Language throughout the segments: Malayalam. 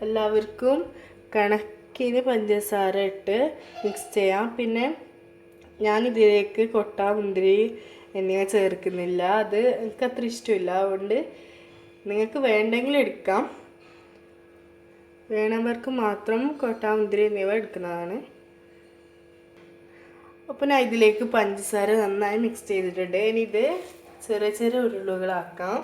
എല്ലാവർക്കും കണക്കിന് പഞ്ചസാര ഇട്ട് മിക്സ് ചെയ്യാം. പിന്നെ ഞാനിതിലേക്ക് കൊട്ട മുന്തിരി എന്നിവ ചേർക്കുന്നില്ല, അത് എനിക്ക് അത്ര ഇഷ്ടമില്ല. അതുകൊണ്ട് നിങ്ങൾക്ക് വേണ്ടെങ്കിൽ എടുക്കാം, വേണവർക്ക് മാത്രം കൊട്ട മുന്തിരി എന്നിവ എടുക്കുന്നതാണ്. അപ്പോൾ ഞാൻ ഇതിലേക്ക് പഞ്ചസാര നന്നായി മിക്സ് ചെയ്തിട്ടുണ്ട്. ഇനി ഇത് ചെറിയ ചെറിയ ഉരുളകളാക്കാം.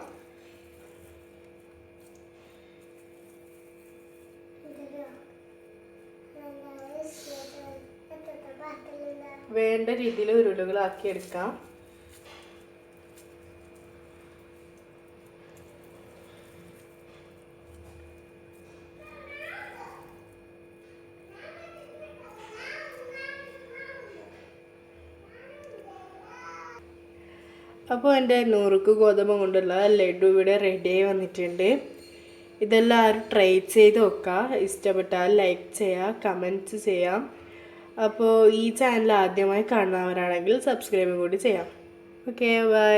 വേണ്ട രീതിയിൽ ഉരുളകളാക്കി എടുക്കാം. അപ്പോൾ എൻ്റെ 100 ഗോതമ്പ് കൊണ്ടുള്ള ലഡു ഇവിടെ റെഡിയായി വന്നിട്ടുണ്ട്. ഇതെല്ലാവരും ട്രൈ ചെയ്ത് നോക്കുക. ഇഷ്ടപ്പെട്ടാൽ ലൈക്ക് ചെയ്യുക, കമൻറ്റ്സ് ചെയ്യാം. അപ്പോൾ ഈ ചാനൽ ആദ്യമായി കാണുന്നവരാണെങ്കിൽ സബ്സ്ക്രൈബ് കൂടി ചെയ്യാം. Okay, by.